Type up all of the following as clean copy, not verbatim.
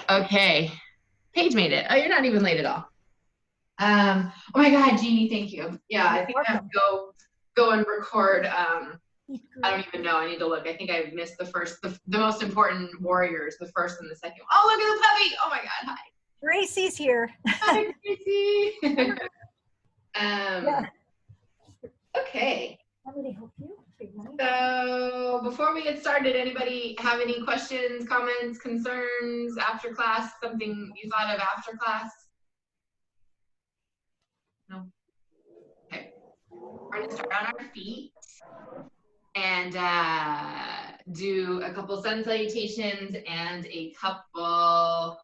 Okay. Paige made it. Oh, you're not even late at all. Oh my God, Jeannie, thank you. Yeah, I You're think I have welcome. to go and record. Each I group. don't even know. I need to look. I think I missed the most important warriors, the first and the second. Oh, look at the puppy. Oh my God. Hi. Gracie's here. Hi, Gracie. Yeah. Okay. Want me to help you? Big money. So before we get started, anybody have any questions, comments, concerns after class? Something you thought of after class? No. Okay. We're gonna start on our feet and do a couple sun salutations and a couple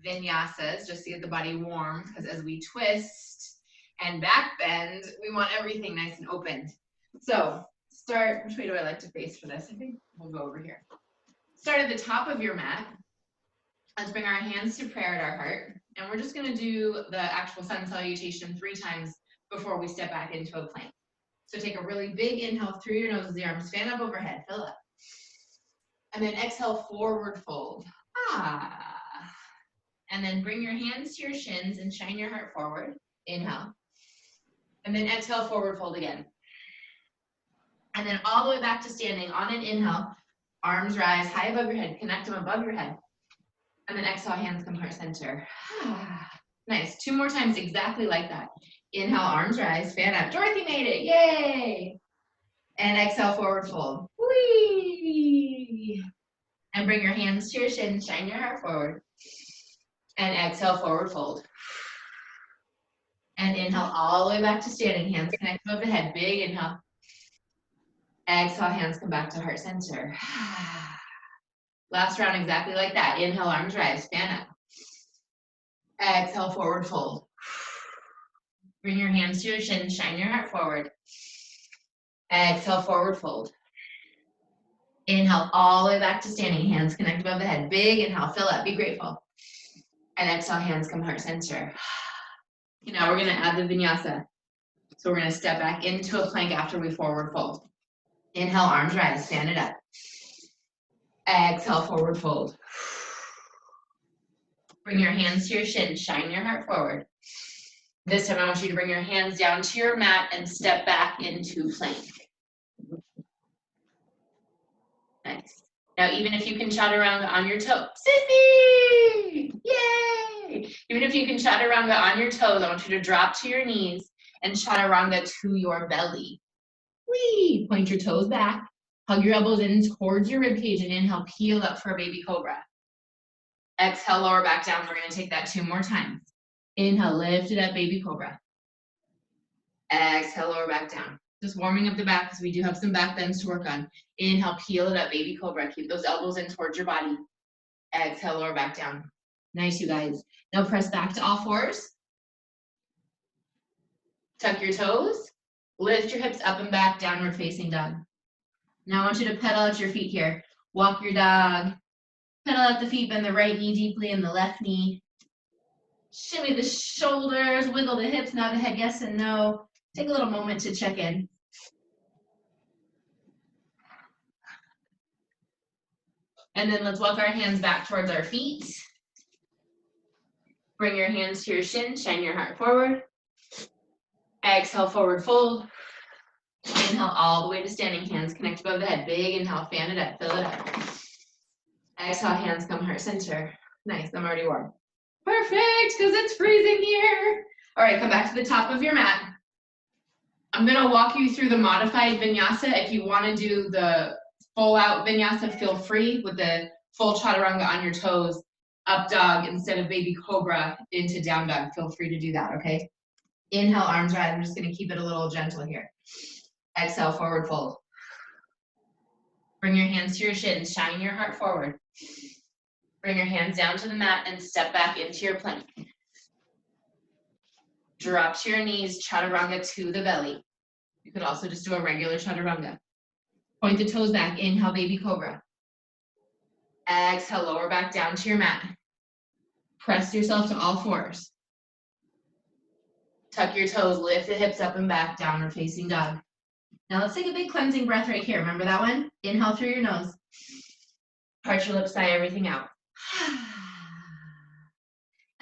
vinyasas just to get the body warm, because as we twist and back bend, we want everything nice and opened. So start, which way do I like to face for this? I think we'll go over here. Start at the top of your mat. Let's bring our hands to prayer at our heart. And we're just gonna do the actual sun salutation 3 times before we step back into a plank. So take a really big inhale through your nose as the arms stand up overhead, fill up. And then exhale, forward fold. Ah. And then bring your hands to your shins and shine your heart forward. Inhale. And then exhale, forward fold again. And then all the way back to standing on an inhale. Arms rise high above your head, connect them above your head. And then exhale, hands come heart center. Nice. 2 more times exactly like that. Inhale, arms rise, fan up. Dorothy made it. Yay! And exhale, forward fold. Whee! And bring your hands to your shins, shine your heart forward. And exhale, forward fold. And inhale all the way back to standing. Hands connect above the head. Big inhale. Exhale, hands come back to heart center. Last round exactly like that. Inhale, arms rise, fan up. Exhale, forward fold. Bring your hands to your shins, shine your heart forward. Exhale, forward fold. Inhale all the way back to standing. Hands connect above the head. Big inhale, fill up, be grateful. And exhale, hands come heart center. Now we're gonna add the vinyasa. So we're gonna step back into a plank after we forward fold. Inhale, arms rise, stand it up. Exhale, forward fold. Bring your hands to your shins, shine your heart forward. This time I want you to bring your hands down to your mat and step back into plank. Nice. Now, even if you can chaturanga on your toe, Sissy! Yay! Even if you can chaturanga on your toes, I want you to drop to your knees and chaturanga to your belly. Whee! Point your toes back, hug your elbows in towards your ribcage, and inhale, peel up for a baby cobra. Exhale, lower back down. We're gonna take that 2 more times. Inhale, lift it up, baby cobra. Exhale, lower back down. Just warming up the back because we do have some back bends to work on. Inhale, peel it up, baby cobra. Keep those elbows in towards your body. Exhale, lower back down. Nice, you guys. Now press back to all fours. Tuck your toes. Lift your hips up and back, downward facing dog. Now I want you to pedal out your feet here. Walk your dog. Pedal out the feet, bend the right knee deeply and the left knee. Shimmy the shoulders, wiggle the hips, nod the head yes and no. Take a little moment to check in. And then let's walk our hands back towards our feet. Bring your hands to your shin, shine your heart forward. Exhale, forward fold. Inhale all the way to standing, hands connect above the head. Big inhale, fan it up, fill it up. Exhale, hands come heart center. Nice, I'm already warm. Perfect, because it's freezing here. All right, come back to the top of your mat. I'm gonna walk you through the modified vinyasa. If you wanna do the full out vinyasa, feel free with the full chaturanga on your toes, up dog instead of baby cobra into down dog. Feel free to do that, okay? Inhale, arms rise. I'm just gonna keep it a little gentle here. Exhale, forward fold. Bring your hands to your shins, shine your heart forward. Bring your hands down to the mat and step back into your plank. Drop to your knees, chaturanga to the belly. You could also just do a regular chaturanga. Point the toes back, inhale, baby cobra. Exhale, lower back down to your mat. Press yourself to all fours. Tuck your toes, lift the hips up and back, downward facing dog. Now let's take a big cleansing breath right here. Remember that one? Inhale through your nose. Part your lips, sigh everything out.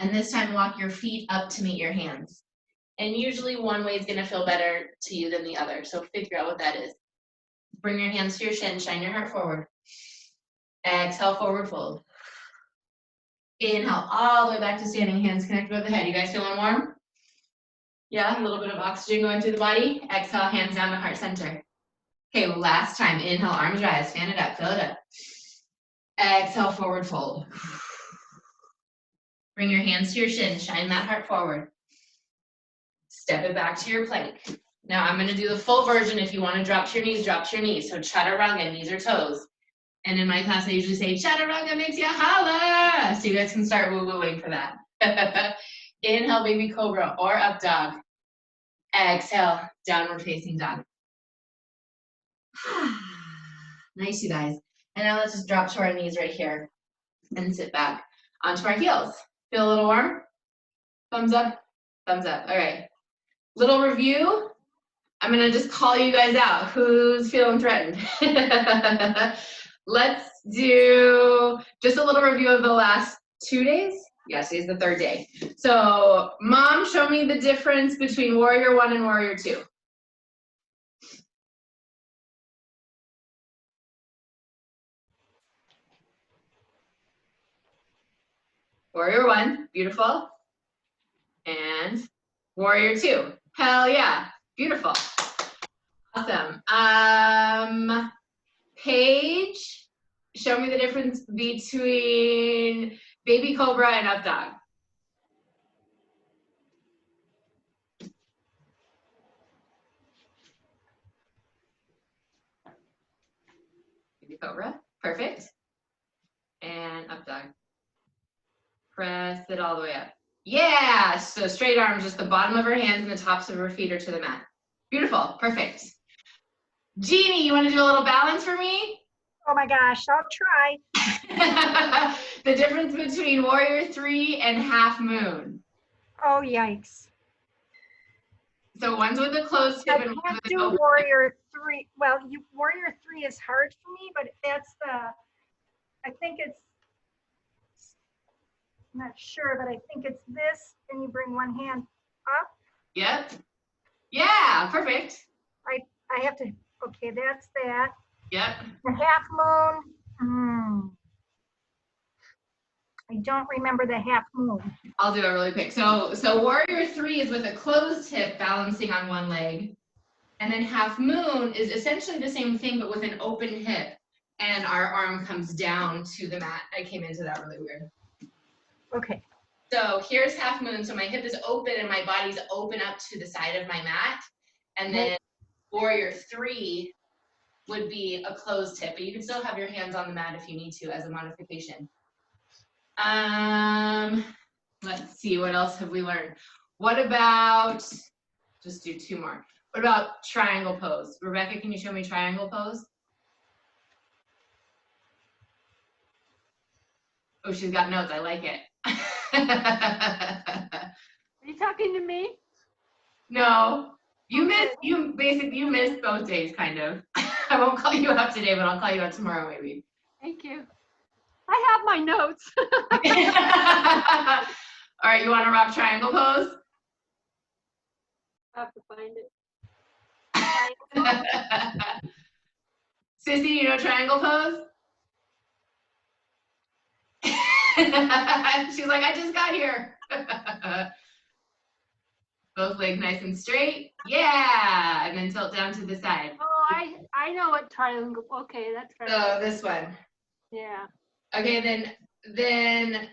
And this time, walk your feet up to meet your hands. And usually one way is gonna feel better to you than the other. So figure out what that is. Bring your hands to your shin, shine your heart forward. Exhale, forward fold. Inhale, all the way back to standing, hands connected with the head. You guys feeling warm? Yeah, a little bit of oxygen going through the body. Exhale, hands down to heart center. Okay, last time. Inhale, arms rise, stand it up, fill it up. Exhale, forward fold. Bring your hands to your shin, shine that heart forward. Step it back to your plank. Now I'm gonna do the full version. If you wanna drop to your knees, drop to your knees. So chaturanga, knees or toes. And in my class, I usually say, chaturanga makes you holla. So you guys can start woo-wooing for that. Inhale, baby cobra or up dog. Exhale, downward facing dog. Nice, you guys. And now let's just drop to our knees right here and sit back onto our heels. Feel a little warm? Thumbs up, thumbs up. All right. Little review. I'm gonna just call you guys out. Who's feeling threatened? Let's do just a little review of the last 2 days. Yeah, today's the 3rd day. So, Mom, show me the difference between Warrior 1 and Warrior 2. Warrior 1, beautiful. And Warrior 2, hell yeah, beautiful. Awesome. Paige, show me the difference between baby cobra and up dog. Baby cobra, perfect. And up dog. Press it all the way up. Yeah, so straight arms, just the bottom of her hands and the tops of her feet are to the mat. Beautiful, perfect. Jeannie, you wanna do a little balance for me? Oh my gosh, I'll try. The difference between Warrior 3 and Half Moon. Oh, yikes. So one's with a closed hip I and one's can't with an do open. Warrior 3. Well, Warrior 3 is hard for me, but that's I think it's, I'm not sure, but I think it's this, and you bring one hand up. Yep. Yeah, perfect. I have to, okay, that's that. Yep. The half moon, I don't remember the half moon. I'll do it really quick. So Warrior 3 is with a closed hip balancing on one leg. And then Half Moon is essentially the same thing, but with an open hip. And our arm comes down to the mat. I came into that really weird. Okay. So here's Half Moon. So my hip is open and my body's open up to the side of my mat. And then Warrior 3 would be a closed hip, but you can still have your hands on the mat if you need to as a modification. Let's see, what else have we learned? What about, just do 2 more. What about triangle pose? Rebecca, can you show me triangle pose? Oh, she's got notes, I like it. Are you talking to me? No, you missed both days, kind of. I won't call you out today, but I'll call you out tomorrow, maybe. Thank you. I have my notes. All right, you want to rock triangle pose? I have to find it. Sissy, you know triangle pose? She's like, I just got here. Both legs nice and straight. Yeah, and then tilt down to the side. Oh, I know what triangle. Okay, that's right. So this one. Yeah. Okay, then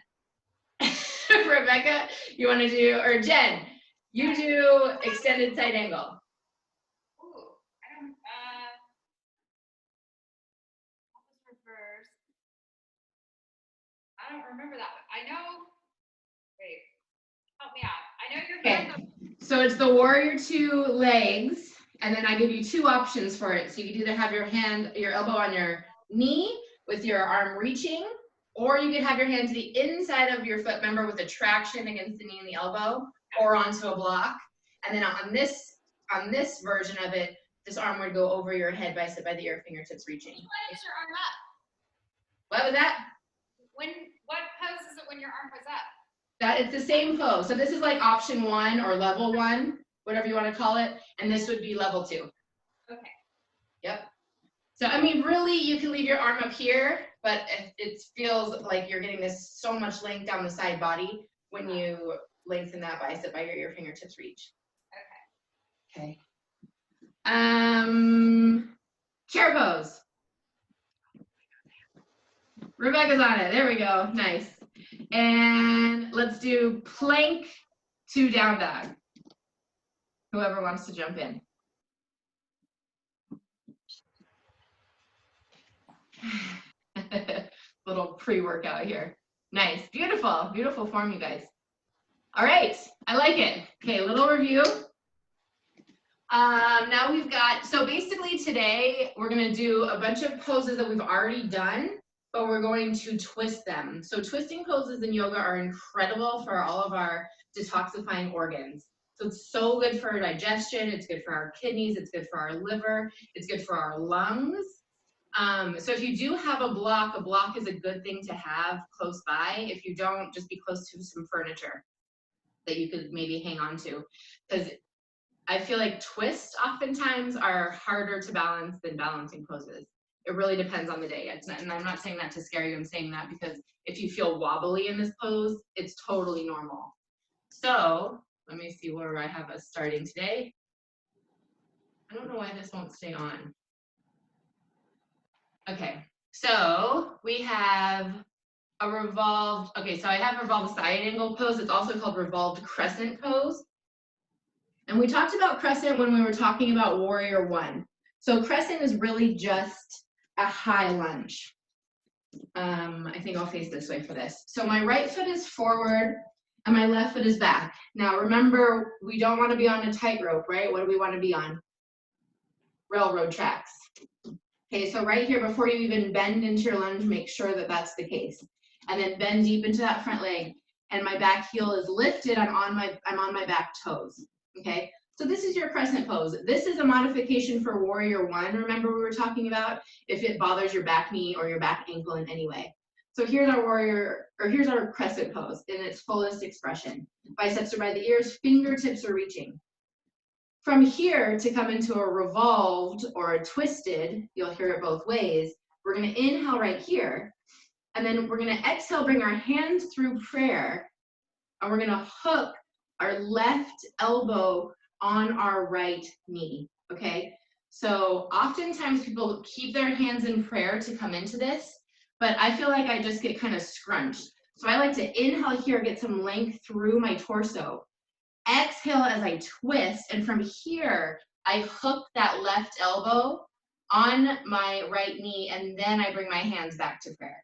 Rebecca, you want to do, or Jen, you do extended side angle. Ooh, reverse. I don't remember that one. I know, wait, help me out. I know you're Okay, so it's the Warrior 2 legs, and then I give you 2 options for it. So you could either have your elbow on your knee with your arm reaching, or you could have your hand to the inside of your foot member with a traction against the knee and the elbow, or onto a block. And then on this version of it, this arm would go over your head, bicep by the ear, fingertips reaching. Which one is your arm up? What was that? What pose is it when your arm was up? That it's the same pose. So this is like option 1 or level 1, whatever you want to call it, and this would be level 2. Okay. Yep. So I mean, really, you can leave your arm up here, but it feels like you're getting this so much length down the side body when you lengthen that bicep by your fingertips reach. Okay. Chair pose. Rebecca's on it. There we go. Nice. And let's do plank to down dog. Whoever wants to jump in. Little pre-workout here. Nice. Beautiful. Beautiful form, you guys. All right. I like it. Okay, a little review. Now we've got, so basically today we're going to do a bunch of poses that we've already done, but we're going to twist them. So twisting poses in yoga are incredible for all of our detoxifying organs. So it's so good for our digestion, it's good for our kidneys, it's good for our liver, it's good for our lungs. So if you do have a block is a good thing to have close by. If you don't, just be close to some furniture that you could maybe hang on to. Because I feel like twists oftentimes are harder to balance than balancing poses. It really depends on the day. And I'm not saying that to scare you. I'm saying that because if you feel wobbly in this pose, it's totally normal. So let me see where I have us starting today. I don't know why this won't stay on. Okay, so we have a revolved, okay, so I have revolved side angle pose. It's also called revolved crescent pose. And we talked about crescent when we were talking about warrior 1. So crescent is really just a high lunge. I think I'll face this way for this. So my right foot is forward and my left foot is back. Now remember, we don't want to be on a tightrope, right? What do we want to be on? Railroad tracks. Okay, so right here, before you even bend into your lunge, make sure that that's the case. And then bend deep into that front leg. And my back heel is lifted, I'm on my back toes. Okay, so this is your crescent pose. This is a modification for warrior 1. Remember we were talking about if it bothers your back knee or your back ankle in any way. So here's our crescent pose in its fullest expression. Biceps are by the ears, fingertips are reaching. From here to come into a revolved or a twisted, you'll hear it both ways. We're going to inhale right here, and then we're going to exhale, bring our hands through prayer, and we're going to hook our left elbow on our right knee, okay? So oftentimes people keep their hands in prayer to come into this, but I feel like I just get kind of scrunched. So I like to inhale here, get some length through my torso. Exhale as I twist, and from here, I hook that left elbow on my right knee, and then I bring my hands back to prayer.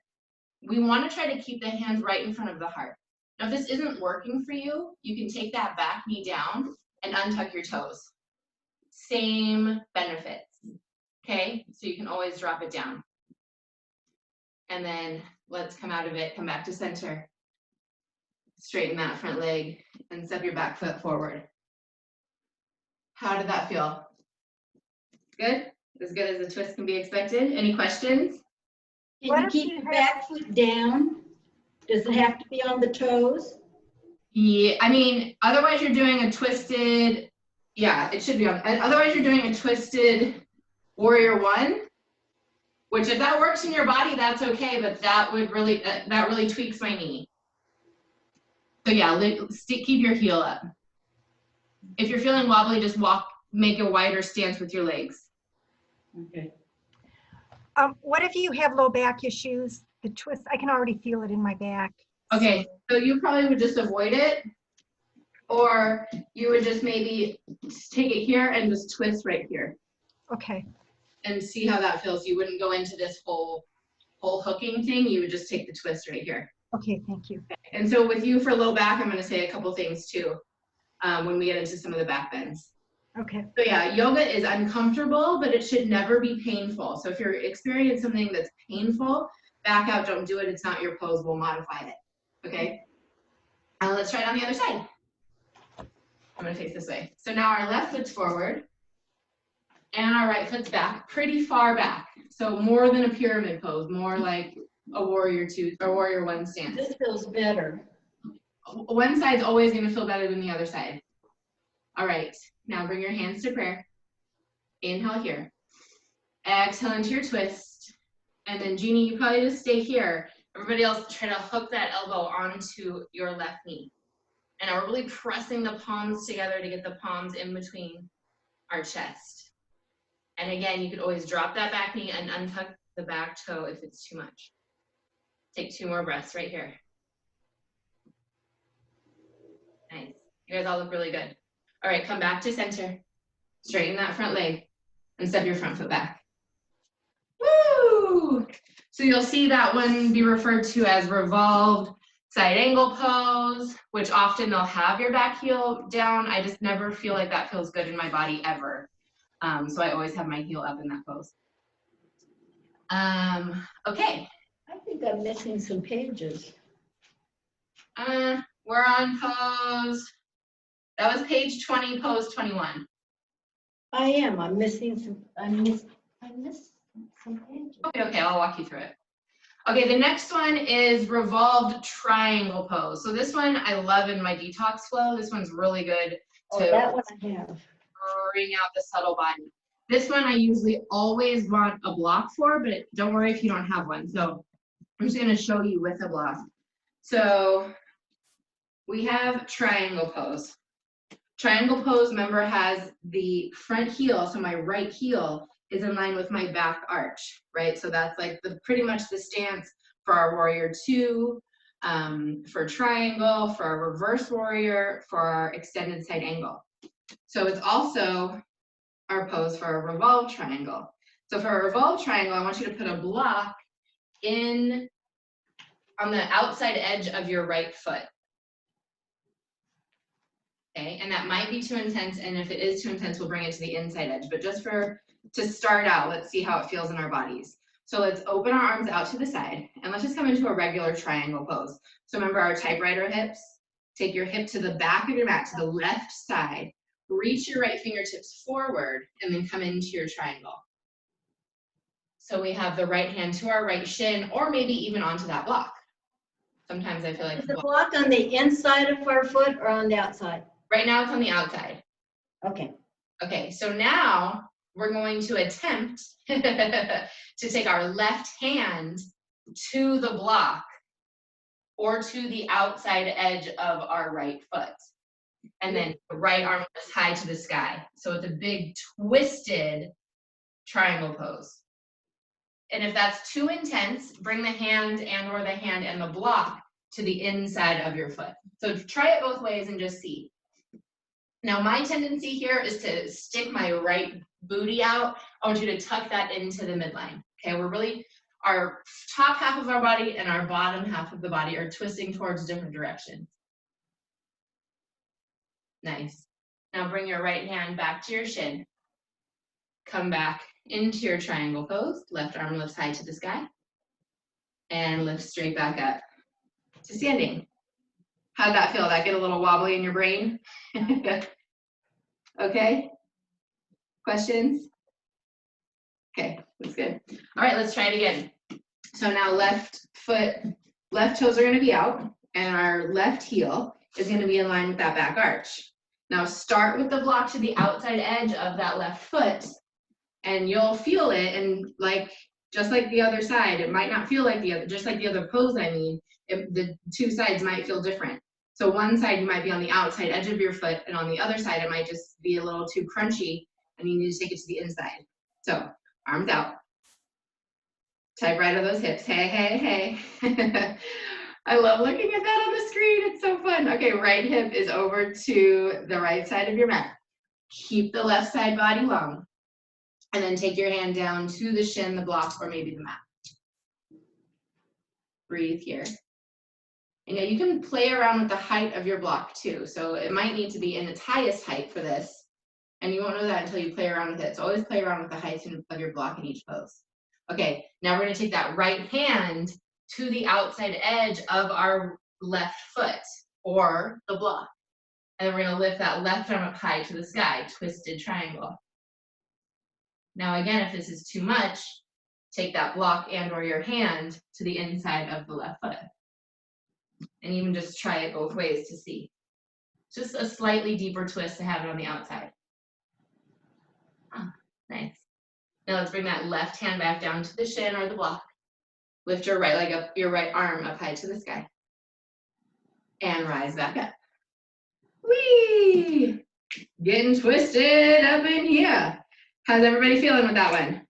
We want to try to keep the hands right in front of the heart. Now, if this isn't working for you, you can take that back knee down and untuck your toes. Same benefits, okay? So you can always drop it down. And then let's come out of it, come back to center. Straighten that front leg and step your back foot forward. How did that feel? Good? As good as a twist can be expected? Any questions? What Can you if keep you the have- back foot down? Does it have to be on the toes? Yeah, I mean, otherwise you're doing a twisted, yeah, it should be on, otherwise you're doing a twisted warrior 1, which if that works in your body, that's okay, but that would really, that really tweaks my knee. So yeah, keep your heel up. If you're feeling wobbly, just make a wider stance with your legs. Okay. What if you have low back issues? The twist, I can already feel it in my back. Okay, so you probably would just avoid it, or you would just maybe take it here and just twist right here Okay. and see how that feels. You wouldn't go into this whole hooking thing. You would just take the twist right here. Okay, thank you. And so with you for low back, I'm going to say a couple things too when we get into some of the back bends. Okay. So yeah, yoga is uncomfortable, but it should never be painful. So if you're experiencing something that's painful, back out, don't do it. It's not your pose. We'll modify it. Okay. Let's try it on the other side. I'm going to face this way. So now our left foot's forward and our right foot's back, pretty far back. So more than a pyramid pose, more like a warrior 2 or warrior 1 stance. This feels better. one side's always gonna feel better than the other side. All right, now bring your hands to prayer. Inhale here. Exhale into your twist. And then Jeannie, you probably just stay here. Everybody else try to hook that elbow onto your left knee. And now we're really pressing the palms together to get the palms in between our chest. And again, you could always drop that back knee and untuck the back toe if it's too much. Take 2 more breaths right here. Nice. You guys all look really good. All right, come back to center. Straighten that front leg and step your front foot back. Woo! So you'll see that one be referred to as revolved side angle pose, which often they'll have your back heel down. I just never feel like that feels good in my body ever. So I always have my heel up in that pose. Okay. I think I'm missing some pages. We're on pose. That was page 20, pose 21. I am. I'm missing some. I missed some pages. Okay, I'll walk you through it. Okay, the next one is revolved triangle pose. So this one I love in my detox flow. This one's really good Oh, to that one I have. bring out the subtle body. This one I usually always want a block for, but don't worry if you don't have one. So I'm just gonna show you with a block. So we have triangle pose. Triangle pose, remember, has the front heel, so my right heel is in line with my back arch, right? So that's like pretty much the stance for our warrior 2, for triangle, for our reverse warrior, for our extended side angle. So it's also our pose for a revolved triangle. So for a revolved triangle, I want you to put a block in on the outside edge of your right foot. Okay, and that might be too intense, and if it is too intense, we'll bring it to the inside edge. But just to start out, let's see how it feels in our bodies. So let's open our arms out to the side, and let's just come into a regular triangle pose. So remember our typewriter hips? Take your hip to the back of your mat, to the left side. Reach your right fingertips forward, and then come into your triangle. So we have the right hand to our right shin, or maybe even onto that block. Sometimes I feel like Is the block on the inside of our foot or on the outside? right now it's on the outside. Okay. Okay, so now we're going to attempt to take our left hand to the block or to the outside edge of our right foot. And then the right arm is high to the sky. So it's a big twisted triangle pose. And if that's too intense, bring the hand or the hand and the block to the inside of your foot. So try it both ways and just see. Now my tendency here is to stick my right booty out. I want you to tuck that into the midline. Okay, we're really, our top half of our body and our bottom half of the body are twisting towards different directions. Nice. Now bring your right hand back to your shin. Come back into your triangle pose. Left arm lifts high to the sky. And lift straight back up to standing. How'd that feel? That get a little wobbly in your brain? Okay. Questions? Okay, that's good. All right, let's try it again. So now left toes are going to be out, and our left heel is going to be in line with that back arch. Now start with the block to the outside edge of that left foot, and you'll feel it. And just like the other side, it might not feel like the other, just like the other pose. I mean, the two sides might feel different. So one side you might be on the outside edge of your foot, and on the other side it might just be a little too crunchy, and you need to take it to the inside. So arms out. Type right on those hips. Hey, hey, hey. I love looking at that on the screen. It's so fun. Okay, right hip is over to the right side of your mat. Keep the left side body long. And then take your hand down to the shin, the block, or maybe the mat. Breathe here. And yeah, you can play around with the height of your block too. So it might need to be in its highest height for this. And you won't know that until you play around with it. So always play around with the height of your block in each pose. Okay, now we're gonna take that right hand to the outside edge of our left foot or the block. And then we're gonna lift that left arm up high to the sky, twisted triangle. Now again, if this is too much, take that block and or your hand to the inside of the left foot. And even just try it both ways to see. Just a slightly deeper twist to have it on the outside. Oh, nice. Now let's bring that left hand back down to the shin or the block. Lift your right leg up, your right arm up high to the sky. And rise back up. Whee! Getting twisted up in here. How's everybody feeling with that one?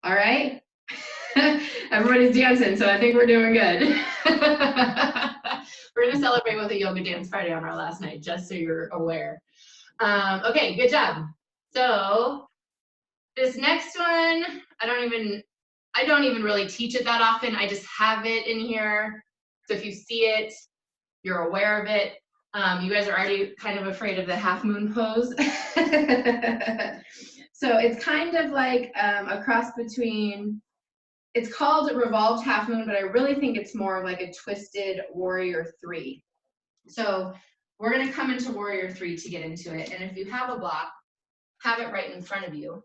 All right? Everybody's dancing, so I think we're doing good. We're gonna celebrate with a yoga dance party on our last night, just so you're aware. Okay, good job. So this next one, I don't even really teach it that often. I just have it in here. So if you see it, you're aware of it. You guys are already kind of afraid of the half moon pose. So it's kind of like a cross between, it's called a revolved half moon, but I really think it's more like a twisted warrior 3. So we're gonna come into warrior 3 to get into it. And if you have a block, have it right in front of you.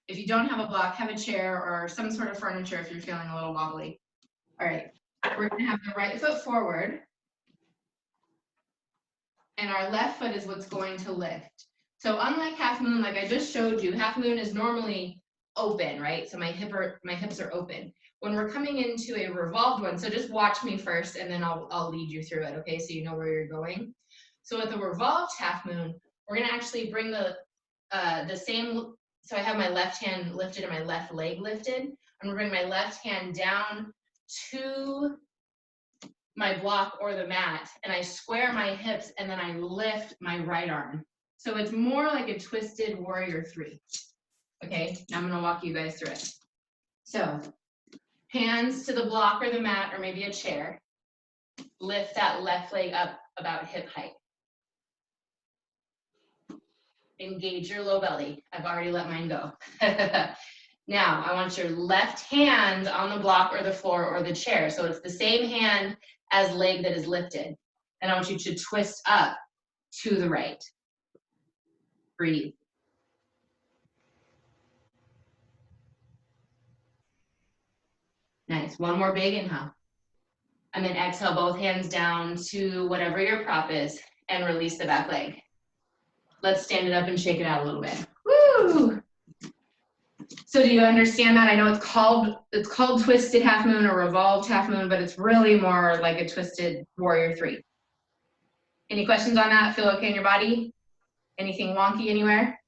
If you don't have a block, have a chair or some sort of furniture if you're feeling a little wobbly. All right, we're gonna have the right foot forward. And our left foot is what's going to lift. So unlike half moon, like I just showed you, half moon is normally open, right? So my hips are open. When we're coming into a revolved one, so just watch me first and then I'll lead you through it, okay? So you know where you're going. So with the revolved half moon, we're gonna actually bring the same, so I have my left hand lifted and my left leg lifted. I'm gonna bring my left hand down to my block or the mat, and I square my hips, and then I lift my right arm. So it's more like a twisted warrior 3. Okay, now I'm gonna walk you guys through it. So hands to the block or the mat, or maybe a chair. Lift that left leg up about hip height. Engage your low belly. I've already let mine go. Now, I want your left hand on the block or the floor or the chair. So it's the same hand as leg that is lifted. And I want you to twist up to the right. Breathe. Nice. One more big inhale. And then exhale both hands down to whatever your prop is and release the back leg. Let's stand it up and shake it out a little bit. Woo! So do you understand that? I know it's called twisted half moon or revolved half moon, but it's really more like a twisted warrior 3. Any questions on that? Feel okay in your body? Anything wonky anywhere?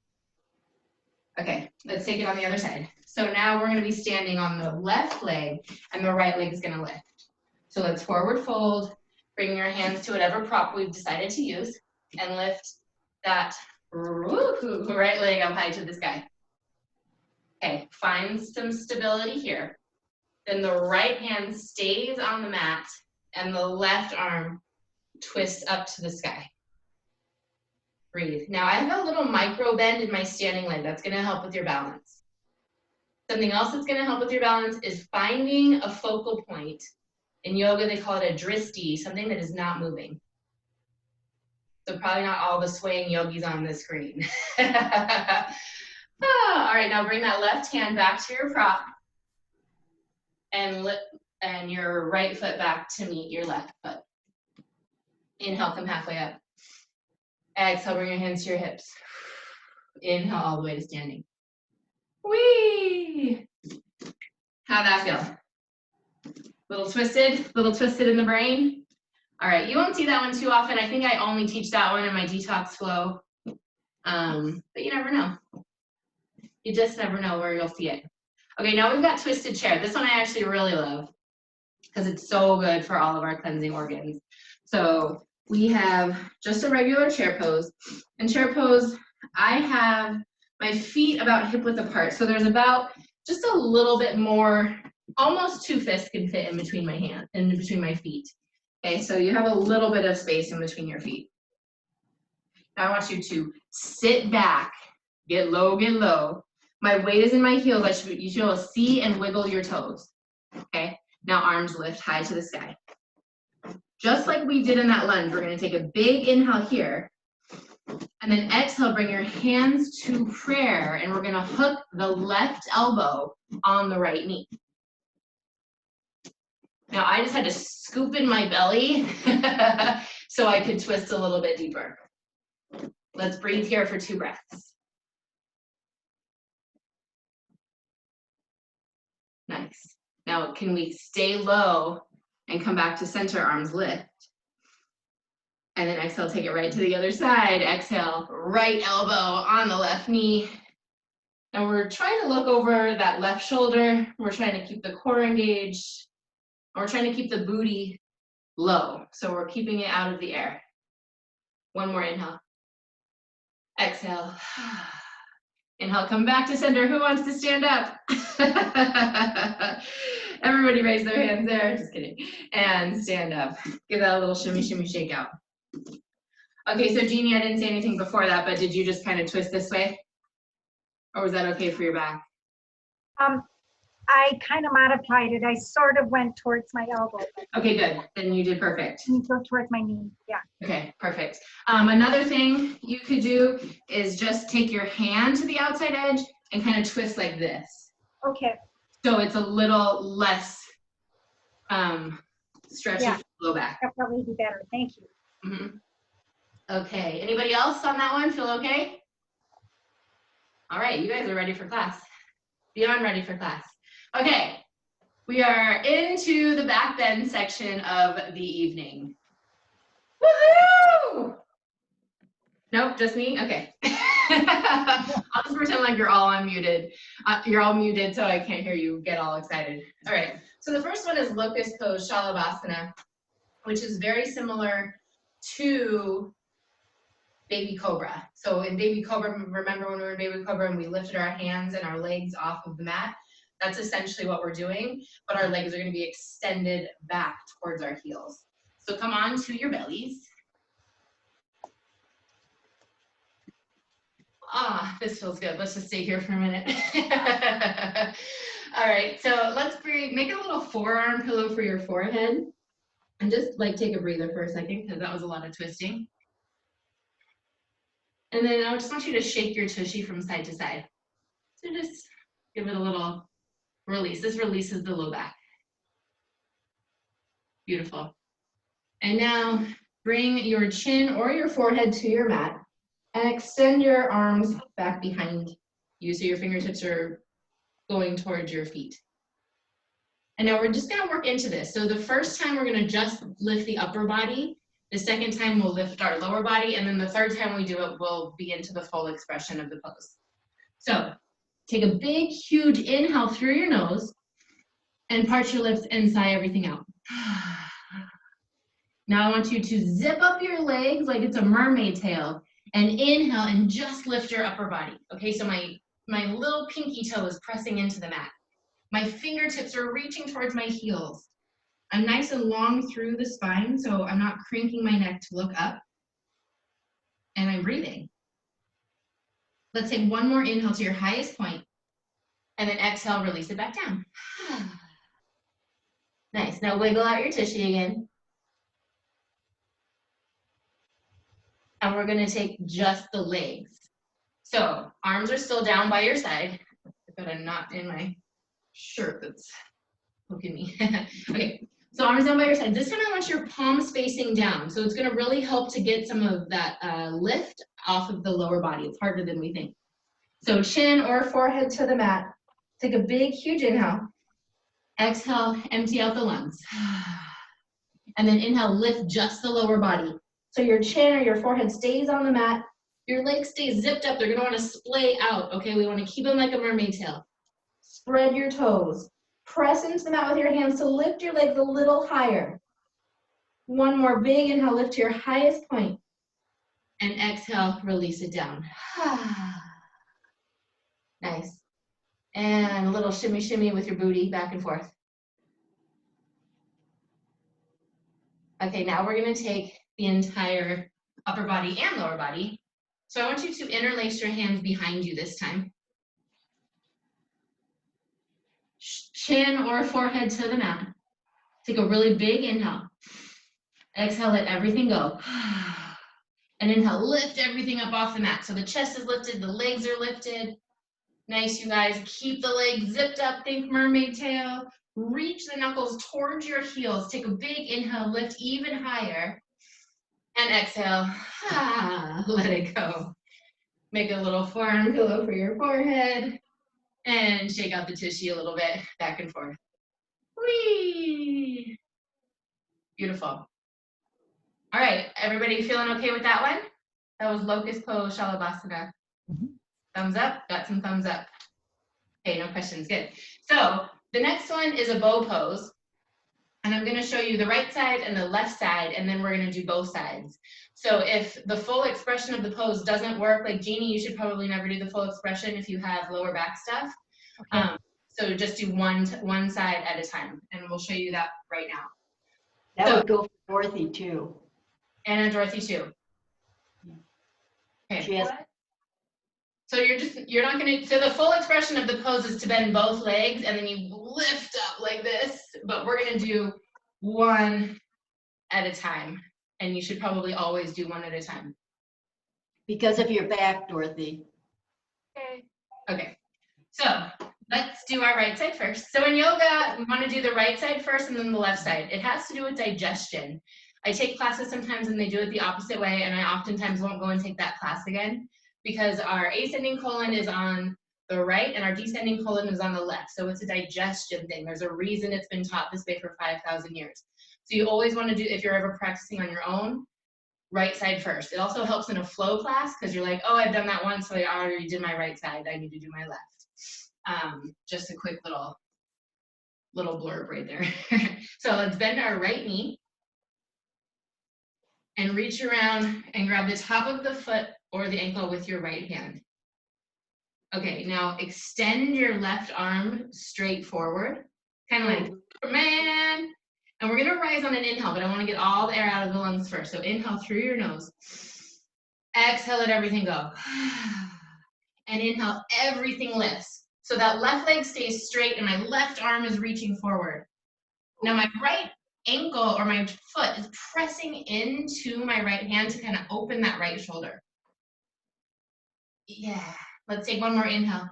Okay, let's take it on the other side. So now we're gonna be standing on the left leg and the right leg is gonna lift. So let's forward fold, bring your hands to whatever prop we've decided to use and lift that right leg up high to the sky. Okay, find some stability here. Then the right hand stays on the mat and the left arm twists up to the sky. Breathe. Now I have a little micro bend in my standing leg. That's gonna help with your balance. Something else that's gonna help with your balance is finding a focal point. In yoga, they call it a dristi, something that is not moving. So probably not all the swaying yogis on the screen. All right, now bring that left hand back to your prop and your right foot back to meet your left foot. Inhale, come halfway up. Exhale, bring your hands to your hips. Inhale all the way to standing. Whee! How'd that feel? Little twisted in the brain. All right, you won't see that one too often. I think I only teach that one in my detox flow. But you never know. You just never know where you'll see it. Okay, now we've got twisted chair. This one I actually really love because it's so good for all of our cleansing organs. So we have just a regular chair pose. In chair pose, I have my feet about hip width apart. So there's about just a little bit more, almost 2 fists can fit in between my hand, in between my feet. Okay, so you have a little bit of space in between your feet. Now I want you to sit back, get low. My weight is in my heels. You should see and wiggle your toes. Okay, now arms lift high to the sky. Just like we did in that lunge, we're gonna take a big inhale here, and then exhale, bring your hands to prayer, and we're gonna hook the left elbow on the right knee. Now I just had to scoop in my belly so I could twist a little bit deeper. Let's breathe here for 2 breaths. Nice. Now, can we stay low and come back to center, arms lift? And then exhale, take it right to the other side. Exhale, right elbow on the left knee. And we're trying to look over that left shoulder. We're trying to keep the core engaged. We're trying to keep the booty low. So we're keeping it out of the air. One more inhale. Exhale. Inhale, come back to center. Who wants to stand up? Everybody raise their hands there. Just kidding. And stand up. Give that a little shimmy, shimmy, shake out. Okay, so Jeannie, I didn't say anything before that, but did you just kind of twist this way? Or was that okay for your back? I kind of modified it. I sort of went towards my elbow. Okay, good. Then you did perfect. And go towards my knee. Yeah. Okay, perfect. Another thing you could do is just take your hand to the outside edge and kind of twist like this. Okay. So it's a little less stretchy Yeah. low back. That'll probably be better. Thank you. Mm-hmm. Okay, anybody else on that one? Feel okay? All right, you guys are ready for class. Beyond ready for class. Okay, we are into the back bend section of the evening. Woohoo! Nope, just me? Okay. I'll just pretend like you're all unmuted. You're all muted so I can't hear you get all excited. All right, so the first one is locust pose, Shalabhasana, which is very similar to baby cobra. So in baby cobra, remember when we were in baby cobra and we lifted our hands and our legs off of the mat? That's essentially what we're doing, but our legs are going to be extended back towards our heels. So come on to your bellies. Ah, this feels good. Let's just stay here for a minute. All right, so let's make a little forearm pillow for your forehead. And just like take a breather for a second because that was a lot of twisting. And then I just want you to shake your tushy from side to side. So just give it a little release. This releases the low back. Beautiful. And now bring your chin or your forehead to your mat and extend your arms back behind you so your fingertips are going towards your feet. And now we're just gonna work into this. So the first time we're gonna just lift the upper body. The second time we'll lift our lower body, and then the third time we do it, we'll be into the full expression of the pose. So take a big, huge inhale through your nose and part your lips and sigh everything out. Now I want you to zip up your legs like it's a mermaid tail and inhale and just lift your upper body. Okay, so my little pinky toe is pressing into the mat. My fingertips are reaching towards my heels. I'm nice and long through the spine, so I'm not cranking my neck to look up. And I'm breathing. Let's take one more inhale to your highest point, and then exhale, release it back down. Nice. Now wiggle out your tushy again. And we're going to take just the legs. So arms are still down by your side. I've got a knot in my shirt that's poking me. Okay. So arms down by your side. This time I want your palms facing down. So it's going to really help to get some of that lift off of the lower body. It's harder than we think. So chin or forehead to the mat. Take a big, huge inhale. Exhale, empty out the lungs. And then inhale, lift just the lower body. So your chin or your forehead stays on the mat. Your legs stay zipped up. They're going to want to splay out. Okay, we want to keep them like a mermaid tail. Spread your toes. Press into the mat with your hands to lift your legs a little higher. One more big inhale, lift to your highest point. And exhale, release it down. Nice. And a little shimmy, shimmy with your booty back and forth. Okay, now we're going to take the entire upper body and lower body. So I want you to interlace your hands behind you this time. Chin or forehead to the mat. Take a really big inhale. Exhale, let everything go. And inhale, lift everything up off the mat. So the chest is lifted, the legs are lifted. Nice, you guys. Keep the legs zipped up, think mermaid tail. reach the knuckles towards your heels. Take a big inhale, lift even higher. And exhale, let it go. Make a little forearm pillow for your forehead. And shake out the tushy a little bit, back and forth. Whee! Beautiful. All right, everybody feeling okay with that one? That was locust pose, Shalabhasana. Thumbs up, got some thumbs up. Okay, no questions, good. So the next one is a bow pose. And I'm gonna show you the right side and the left side, and then we're gonna do both sides. So if the full expression of the pose doesn't work, like Jeannie, you should probably never do the full expression if you have lower back stuff. Okay. So just do one side at a time, and we'll show you that right now. That would go for Dorothy too. And Dorothy too. Okay. She has, So you're not gonna, so the full expression of the pose is to bend both legs and then you lift up like this, but we're gonna do one at a time. And you should probably always do one at a time. because of your back, Dorothy. Okay. Okay, so let's do our right side first. So in yoga, we wanna do the right side first and then the left side. It has to do with digestion. I take classes sometimes and they do it the opposite way, and I oftentimes won't go and take that class again because our ascending colon is on the right and our descending colon is on the left. So it's a digestion thing. There's a reason it's been taught this way for 5,000 years. So you always want to do, if you're ever practicing on your own, right side first. It also helps in a flow class because you're like, oh, I've done that once, so I already did my right side. I need to do my left. Just a quick little blurb right there. So let's bend our right knee and reach around and grab the top of the foot or the ankle with your right hand. Okay, now extend your left arm straight forward, kind of like Superman. And we're gonna rise on an inhale, but I wanna get all the air out of the lungs first. So inhale through your nose. Exhale, let everything go. And inhale, everything lifts. So that left leg stays straight and my left arm is reaching forward. Now my right ankle or my foot is pressing into my right hand to kind of open that right shoulder. Yeah, let's take one more inhale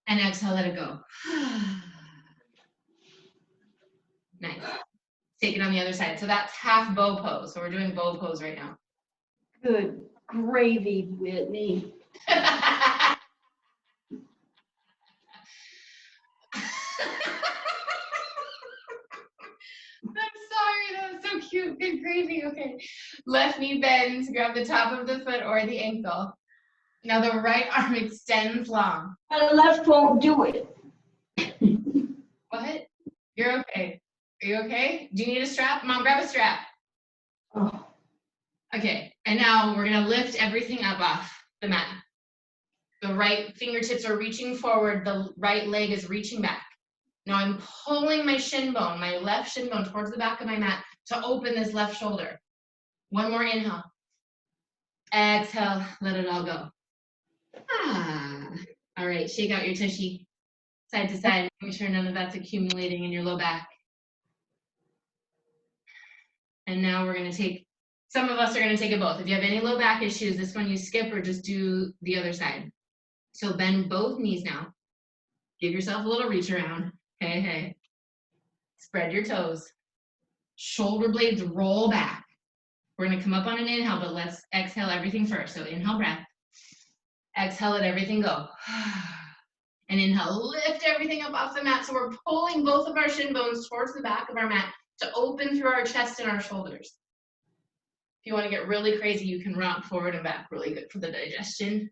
and exhale, let it go. Nice. Take it on the other side. So that's half bow pose. So we're doing bow pose right now. Good gravy, Whitney. I'm sorry, that was so cute. Good gravy. Okay. Left knee bends, grab the top of the foot or the ankle. Now the right arm extends long. My left won't do it. What? You're okay. Are you okay? Do you need a strap? Mom, grab a strap. Oh, Okay. And now we're going to lift everything up off the mat. The right fingertips are reaching forward. The right leg is reaching back. Now I'm pulling my shin bone, my left shin bone towards the back of my mat to open this left shoulder. One more inhale. Exhale, let it all go. Ah. All right, shake out your tushy side to side. Make sure none of that's accumulating in your low back. And now we're gonna take, some of us are gonna take it both. If you have any low back issues, this one you skip or just do the other side. So bend both knees now. Give yourself a little reach around. Hey, hey. Spread your toes. Shoulder blades roll back. We're gonna come up on an inhale, but let's exhale everything first. So inhale, breath. Exhale, let everything go. And inhale, lift everything up off the mat. So we're pulling both of our shin bones towards the back of our mat to open through our chest and our shoulders. If you want to get really crazy, you can rock forward and back. Really good for the digestion.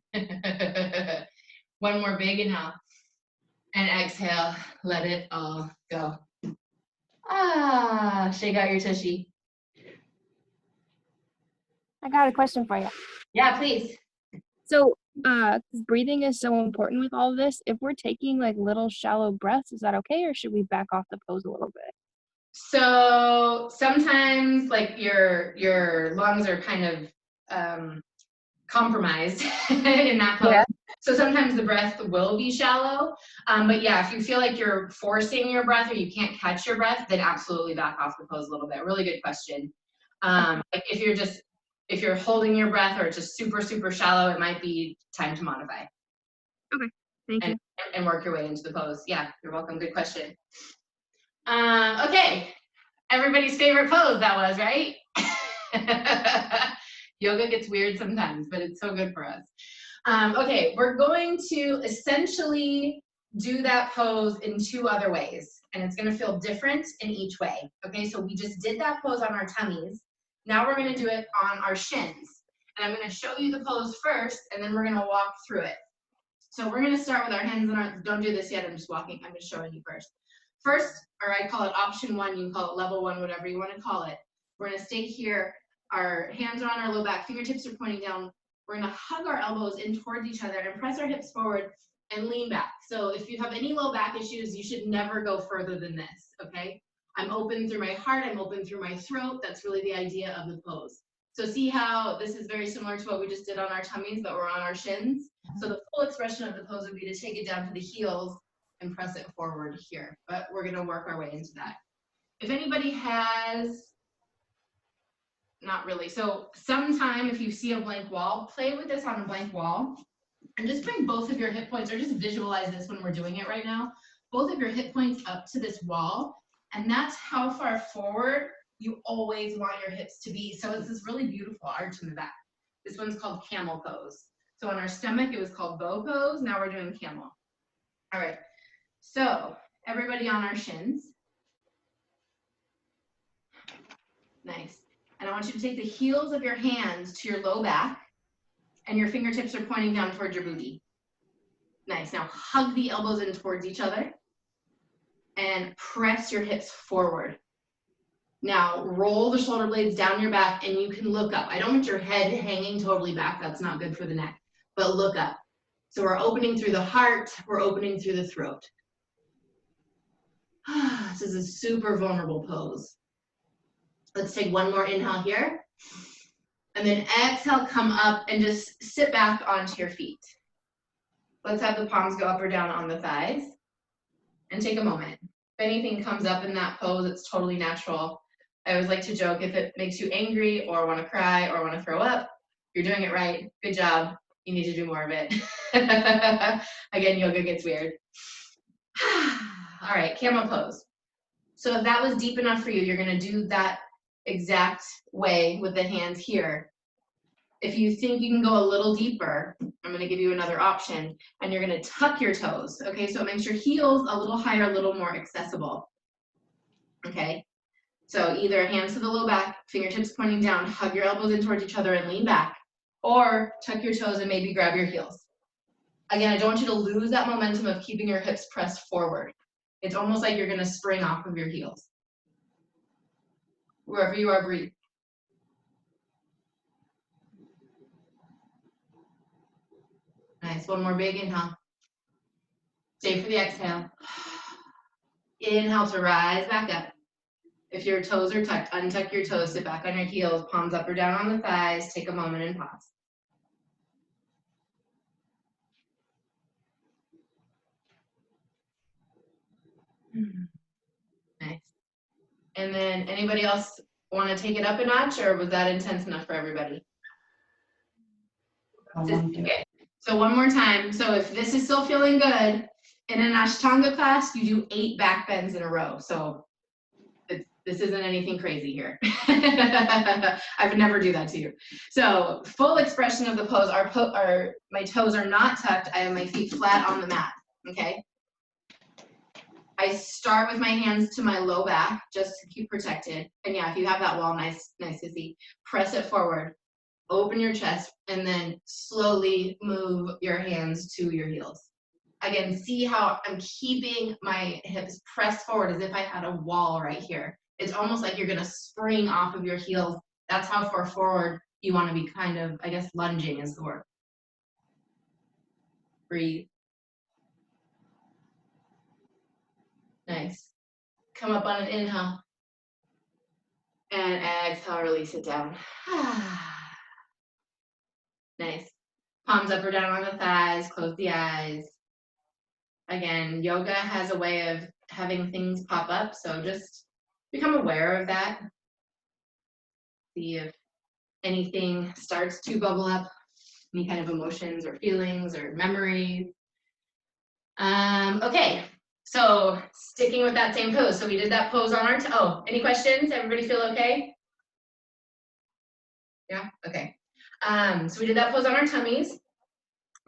One more big inhale. And exhale, let it all go. Ah, shake out your tushy. I got a question for you. Yeah, please. So, 'cause breathing is so important with all of this. If we're taking like little shallow breaths, is that okay, or should we back off the pose a little bit? So sometimes like your lungs are kind of compromised in that pose. Yeah. So sometimes the breath will be shallow. But yeah, if you feel like you're forcing your breath or you can't catch your breath, then absolutely back off the pose a little bit. Really good question. Like if you're holding your breath or it's just super, super shallow, it might be time to modify. Thank you. And work your way into the pose. Yeah, you're welcome. Good question. Okay, everybody's favorite pose that was, right? Yoga gets weird sometimes, but it's so good for us. Okay, we're going to essentially do that pose in 2 other ways, and it's going to feel different in each way. Okay, so we just did that pose on our tummies. Now we're going to do it on our shins. And I'm going to show you the pose first, and then we're going to walk through it. So we're going to start with our hands and our, don't do this yet, I'm just showing you first. First, or I call it option 1, you can call it level 1, whatever you want to call it. We're going to stay here, our hands are on our low back, fingertips are pointing down. We're going to hug our elbows in towards each other and press our hips forward and lean back. So if you have any low back issues, you should never go further than this, okay? I'm open through my heart, I'm open through my throat. That's really the idea of the pose. So see how this is very similar to what we just did on our tummies, but we're on our shins. So the full expression of the pose would be to take it down to the heels and press it forward here. But we're gonna work our way into that. If anybody has, not really. So sometime if you see a blank wall, play with this on a blank wall and just bring both of your hip points, or just visualize this when we're doing it right now, both of your hip points up to this wall. And that's how far forward you always want your hips to be. So it's this really beautiful arch in the back. This one's called camel pose. So on our stomach, it was called bow pose. Now we're doing camel. All right. So everybody on our shins. Nice. And I want you to take the heels of your hands to your low back, and your fingertips are pointing down towards your booty. Nice. Now hug the elbows in towards each other and press your hips forward. Now roll the shoulder blades down your back and you can look up. I don't want your head hanging totally back. That's not good for the neck, but look up. So we're opening through the heart, we're opening through the throat. This is a super vulnerable pose. Let's take one more inhale here. And then exhale, come up and just sit back onto your feet. Let's have the palms go up or down on the thighs. And take a moment. If anything comes up in that pose, it's totally natural. I always like to joke, if it makes you angry or want to cry or want to throw up, you're doing it right. Good job. You need to do more of it. Again, yoga gets weird. All right, camel pose. So if that was deep enough for you, you're going to do that exact way with the hands here. If you think you can go a little deeper, I'm going to give you another option, and you're going to tuck your toes. Okay, so it makes your heels a little higher, a little more accessible. Okay, so either hands to the low back, fingertips pointing down, hug your elbows in towards each other and lean back, or tuck your toes and maybe grab your heels. Again, I don't want you to lose that momentum of keeping your hips pressed forward. It's almost like you're going to spring off of your heels. Wherever you are, breathe. Nice, one more big inhale. Stay for the exhale. Inhale to rise back up. If your toes are tucked, untuck your toes, sit back on your heels, palms up or down on the thighs, take a moment and pause. Nice. And then anybody else want to take it up a notch, or was that intense enough for everybody? Okay, so one more time. So if this is still feeling good, in an Ashtanga class, you do 8 back bends in a row. So this isn't anything crazy here. I would never do that to you. So full expression of the pose, my toes are not tucked. I have my feet flat on the mat, okay? I start with my hands to my low back, just to keep protected. And yeah, if you have that wall, nice to see. Press it forward, open your chest, and then slowly move your hands to your heels. Again, see how I'm keeping my hips pressed forward as if I had a wall right here. It's almost like you're gonna spring off of your heels. That's how far forward you wanna be, kind of, I guess lunging is the word. Breathe. Nice. Come up on an inhale. And exhale, release it down. Nice. Palms up or down on the thighs, close the eyes. Again, yoga has a way of having things pop up, so just become aware of that. See if anything starts to bubble up, any kind of emotions or feelings or memories. Okay, So sticking with that same pose. So we did that pose on our, oh, any questions? Everybody feel okay? Yeah, okay. So we did that pose on our tummies.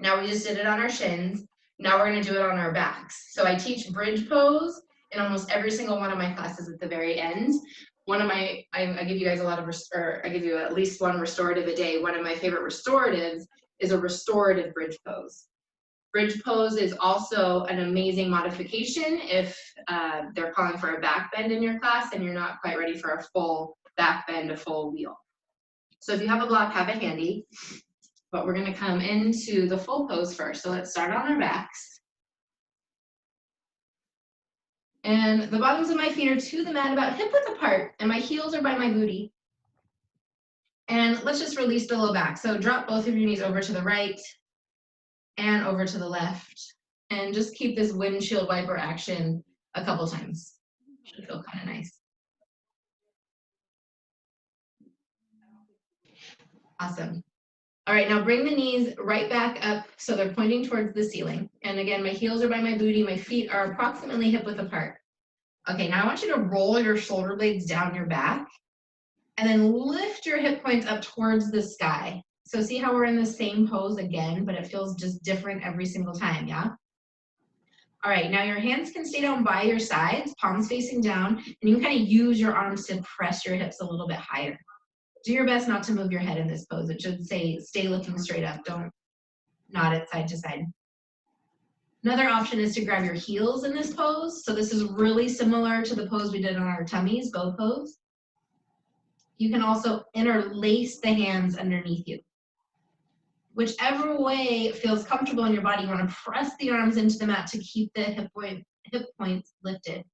Now we just did it on our shins. Now we're gonna do it on our backs. So I teach bridge pose in almost every single one of my classes at the very end. One of my, I give you guys a lot of, I give you at least one restorative a day. One of my favorite restoratives is a restorative bridge pose. Bridge pose is also an amazing modification if they're calling for a back bend in your class and you're not quite ready for a full back bend, a full wheel. So if you have a block, have it handy. But we're gonna come into the full pose first. So let's start on our backs. And the bottoms of my feet are to the mat about hip width apart, and my heels are by my booty. And let's just release the low back. So drop both of your knees over to the right and over to the left. And just keep this windshield wiper action a couple times. Should feel kind of nice. Awesome. All right, now bring the knees right back up so they're pointing towards the ceiling. And again, my heels are by my booty, my feet are approximately hip width apart. Okay, now I want you to roll your shoulder blades down your back and then lift your hip points up towards the sky. So see how we're in the same pose again, but it feels just different every single time, yeah? All right, now your hands can stay down by your sides, palms facing down, and you can kind of use your arms to press your hips a little bit higher. Do your best not to move your head in this pose. It should say, stay looking straight up. Don't nod it side to side. Another option is to grab your heels in this pose. So this is really similar to the pose we did on our tummies, bow pose. You can also interlace the hands underneath you. Whichever way feels comfortable in your body, you want to press the arms into the mat to keep the hip points lifted.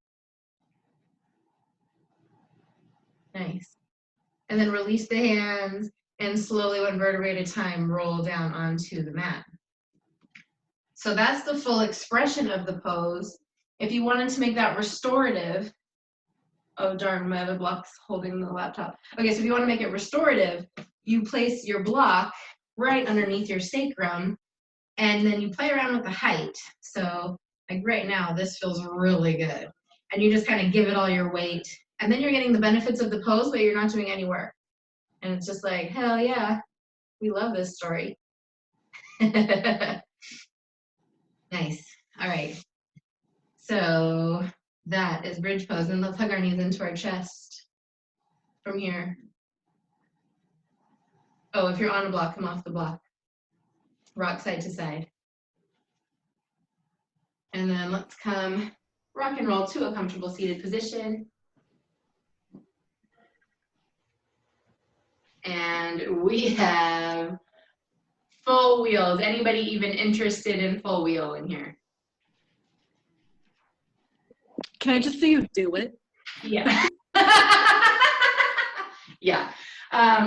Nice. And then release the hands and slowly, one vertebrae at a time, roll down onto the mat. So that's the full expression of the pose. If you wanted to make that restorative, oh darn, my other block's holding the laptop. Okay, so if you want to make it restorative, you place your block right underneath your sacrum, and then you play around with the height. So like right now, this feels really good. And you just kind of give it all your weight. And then you're getting the benefits of the pose, but you're not doing any work. And it's just like, hell yeah, we love this story. Nice. All right. So that is bridge pose. And let's hug our knees into our chest from here. Oh, if you're on a block, come off the block. Rock side to side. And then let's come rock and roll to a comfortable seated position. And we have full wheels. Anybody even interested in full wheel in here? Can I just see you do it? Yeah. Yeah.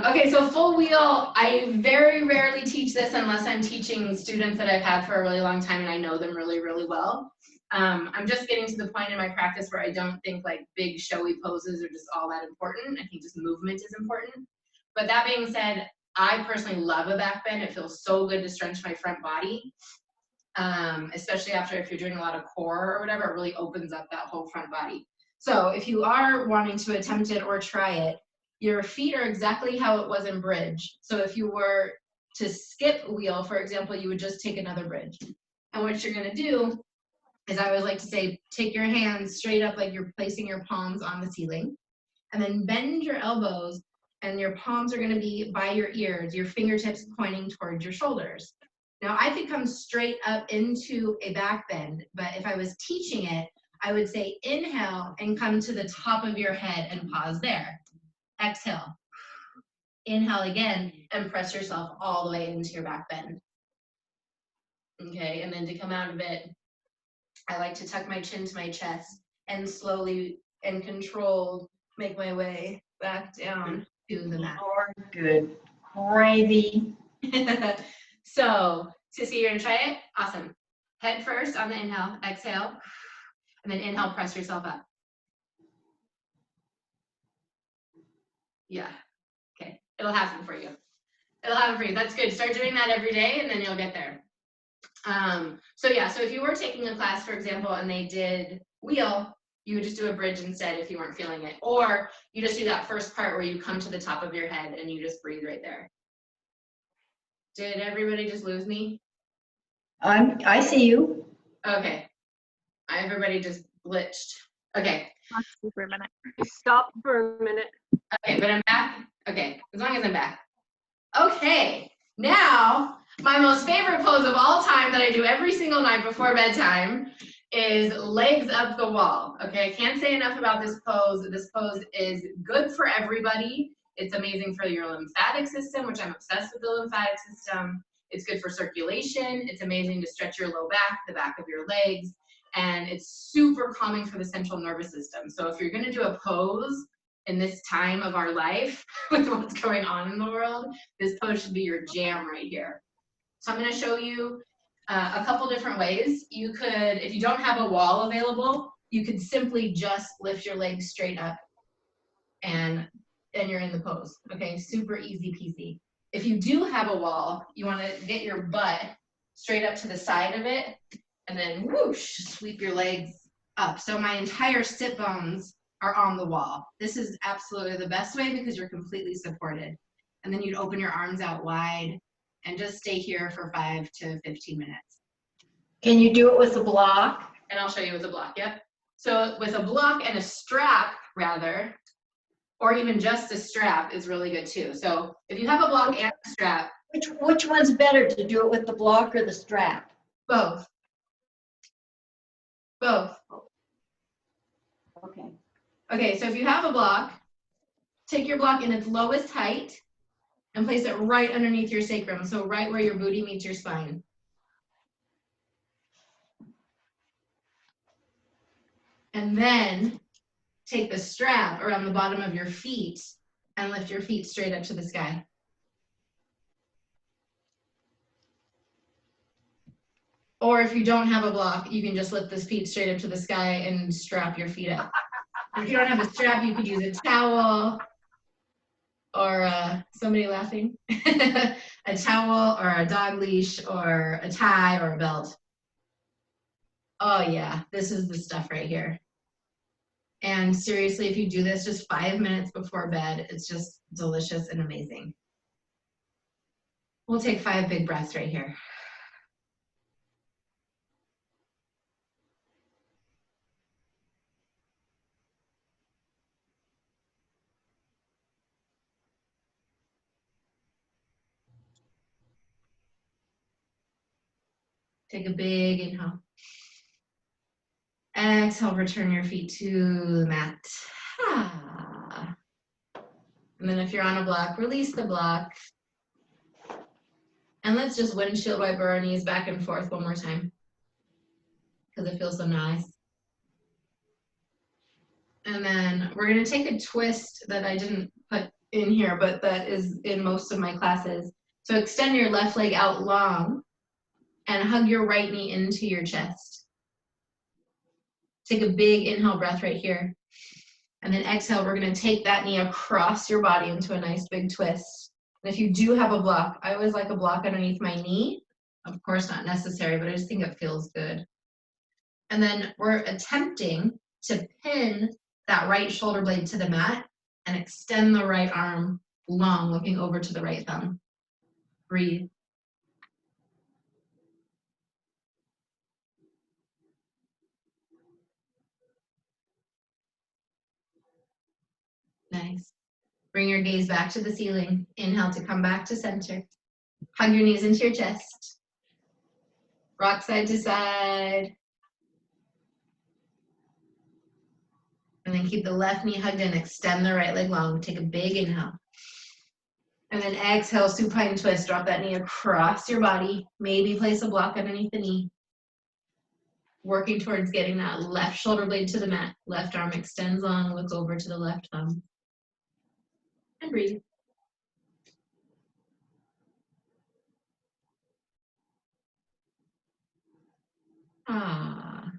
Okay, so full wheel, I very rarely teach this unless I'm teaching students that I've had for a really long time and I know them really, really well. I'm just getting to the point in my practice where I don't think like big showy poses are just all that important. I think just movement is important. But that being said, I personally love a back bend. It feels so good to stretch my front body. Especially after if you're doing a lot of core or whatever, it really opens up that whole front body. So if you are wanting to attempt it or try it, your feet are exactly how it was in bridge. So if you were to skip wheel, for example, you would just take another bridge. And what you're gonna do is, I always like to say, take your hands straight up like you're placing your palms on the ceiling, and then bend your elbows, and your palms are gonna be by your ears, your fingertips pointing towards your shoulders. Now I could come straight up into a back bend, but if I was teaching it, I would say inhale and come to the top of your head and pause there. Exhale. Inhale again and press yourself all the way into your back bend. Okay, and then to come out of it, I like to tuck my chin to my chest and slowly and controlled make my way back down to the mat. Lord, good gravy. So, Sissy, you're gonna try it? Awesome. Head first on the inhale, exhale, and then inhale, press yourself up. Yeah, okay, it'll happen for you. It'll happen for you, that's good. Start doing that every day and then you'll get there. So yeah, so if you were taking a class, for example, and they did wheel, you would just do a bridge instead if you weren't feeling it. Or you just do that first part where you come to the top of your head and you just breathe right there. Did everybody just lose me? I see you. Okay. Everybody just glitched. Okay. I'll see for a minute. Stop for a minute. Okay, but I'm back. Okay, as long as I'm back. Okay, now my most favorite pose of all time that I do every single night before bedtime is legs up the wall. Okay, I can't say enough about this pose. This pose is good for everybody. It's amazing for your lymphatic system, which I'm obsessed with the lymphatic system. It's good for circulation. It's amazing to stretch your low back, the back of your legs, and it's super calming for the central nervous system. So if you're gonna do a pose in this time of our life with what's going on in the world, this pose should be your jam right here. So I'm going to show you a couple different ways. You could, if you don't have a wall available, you could simply just lift your legs straight up and you're in the pose. Okay, super easy peasy. If you do have a wall, you want to get your butt straight up to the side of it and then whoosh, sweep your legs up. So my entire sit bones are on the wall. This is absolutely the best way because you're completely supported. And then you'd open your arms out wide and just stay here for 5 to 15 minutes. Can you do it with a block? And I'll show you with a block, yep. So with a block and a strap, rather, or even just a strap is really good too. So if you have a block and a strap. Which one's better, to do it with the block or the strap? Both. Both. Okay. Okay, so if you have a block, take your block in its lowest height and place it right underneath your sacrum, so right where your booty meets your spine. And then take the strap around the bottom of your feet and lift your feet straight up to the sky. Or if you don't have a block, you can just lift the feet straight up to the sky and strap your feet up. If you don't have a strap, you could use a towel or somebody laughing, a towel or a dog leash or a tie or a belt. Oh yeah, this is the stuff right here. And seriously, if you do this just 5 minutes before bed, it's just delicious and amazing. We'll take 5 big breaths right here. Take a big inhale. Exhale, return your feet to the mat. And then if you're on a block, release the block. And let's just windshield wiper our knees back and forth one more time, because it feels so nice. And then we're going to take a twist that I didn't put in here, but that is in most of my classes. So extend your left leg out long and hug your right knee into your chest. Take a big inhale breath right here. And then exhale, we're going to take that knee across your body into a nice big twist. And if you do have a block, I always like a block underneath my knee. Of course, not necessary, but I just think it feels good. And then we're attempting to pin that right shoulder blade to the mat and extend the right arm long, looking over to the right thumb. Breathe. Nice. Bring your gaze back to the ceiling. Inhale to come back to center. Hug your knees into your chest. Rock side to side. And then keep the left knee hugged in. Extend the right leg long. Take a big inhale. And then exhale, supine twist. Drop that knee across your body. Maybe place a block underneath the knee. Working towards getting that left shoulder blade to the mat. Left arm extends long. Look over to the left thumb. And breathe. Ah,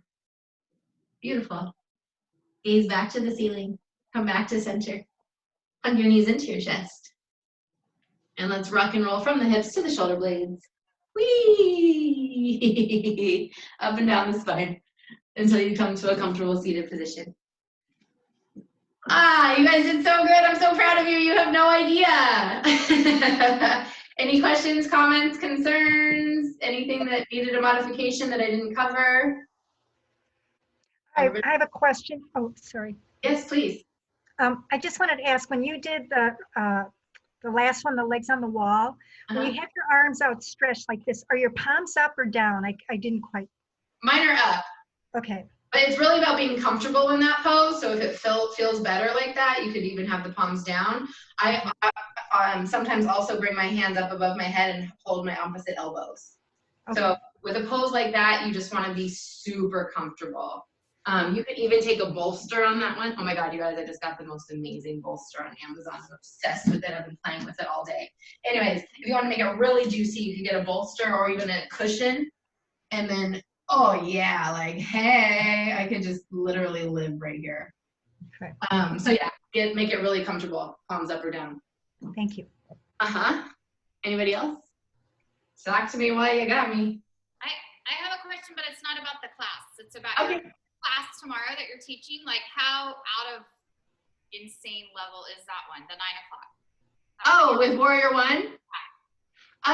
beautiful. Gaze back to the ceiling. Come back to center. Hug your knees into your chest. And let's rock and roll from the hips to the shoulder blades. Whee! Up and down the spine until you come to a comfortable seated position. You guys did so good. I'm so proud of you. You have no idea. Any questions, comments, concerns? Anything that needed a modification that I didn't cover? I have a question. Oh, sorry. Yes, please. I just wanted to ask, when you did the last one, the legs on the wall, when you have your arms outstretched like this, are your palms up or down? I didn't quite. Mine are up. Okay. But it's really about being comfortable in that pose. So if it feels better like that, you could even have the palms down. I sometimes also bring my hands up above my head and hold my opposite elbows. Okay. So with a pose like that, you just want to be super comfortable. You could even take a bolster on that one. Oh my God, you guys, I just got the most amazing bolster on Amazon. I'm obsessed with it. I've been playing with it all day. Anyways, if you want to make it really juicy, you can get a bolster or even a cushion. And then, oh yeah, like, hey, I could just literally live right here. Okay. So yeah, make it really comfortable. Palms up or down. Thank you. Anybody else? Talk to me while you got me. I have a question, but it's not about the class. It's about Okay. your class tomorrow that you're teaching. Like, how out of insane level is that one, the 9 o'clock? Oh, with Warrior One?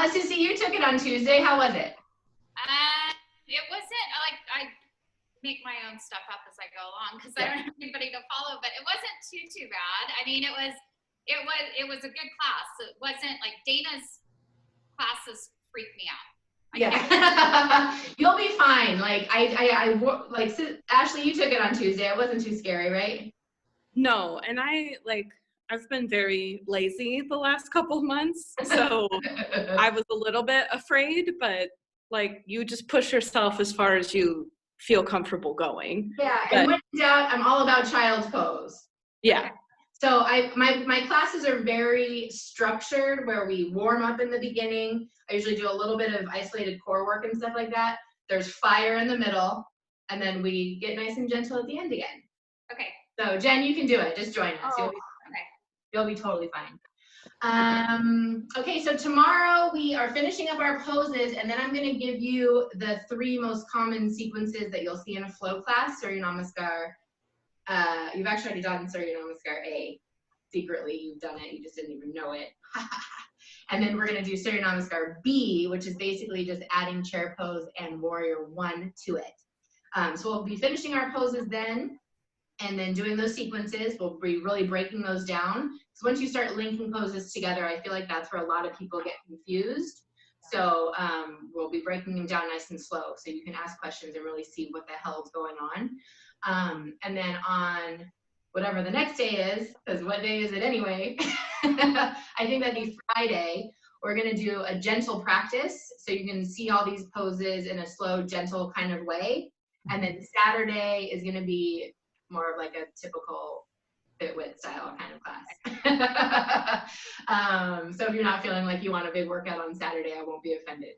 Sissy, you took it on Tuesday. How was it? It wasn't like I make my own stuff up as I go along because I don't have anybody to follow, but it wasn't too bad. I mean, it was a good class. It wasn't like Dana's classes freak me out. Yeah. You'll be fine. Like Ashley, you took it on Tuesday. It wasn't too scary, right? No, and I've been very lazy the last couple months, so I was a little bit afraid, but like you just push yourself as far as you feel comfortable going. Yeah, and when in doubt, I'm all about child's pose. Yeah. So my classes are very structured where we warm up in the beginning. I usually do a little bit of isolated core work and stuff like that. There's fire in the middle, and then we get nice and gentle at the end again. Okay. So Jen, you can do it. Just join us. You'll be totally fine. Okay, so tomorrow we are finishing up our poses, and then I'm going to give you the 3 most common sequences that you'll see in a flow class. Surya Namaskar. You've actually already done Surya Namaskar A. Secretly, you've done it. You just didn't even know it. And then we're going to do Surya Namaskar B, which is basically just adding chair pose and Warrior One to it. So we'll be finishing our poses then, and then doing those sequences. We'll be really breaking those down. So once you start linking poses together, I feel like that's where a lot of people get confused. So we'll be breaking them down nice and slow so you can ask questions and really see what the hell's going on. And then on whatever the next day is, because what day is it anyway? I think that'd be Friday. We're going to do a gentle practice so you can see all these poses in a slow, gentle kind of way. And then Saturday is going to be more of like a typical fit wit style kind of class. So if you're not feeling like you want a big workout on Saturday, I won't be offended.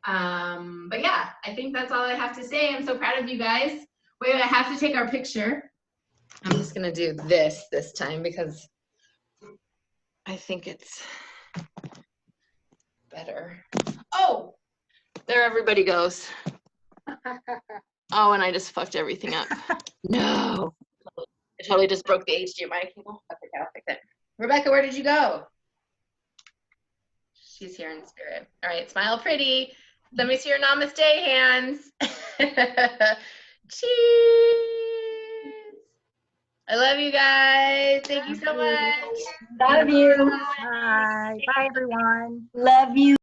But yeah, I think that's all I have to say. I'm so proud of you guys. Wait, I have to take our picture. I'm just gonna do this time because I think it's better. Oh, there everybody goes. Oh, and I just fucked everything up. No. I totally just broke the HDMI cable. Okay, I'll fix it. Rebecca, where did you go? She's here in spirit. All right, smile pretty. Let me see your namaste hands. Cheers. I love you guys. Thank you so much. Love you. Bye. Bye, everyone. Love you.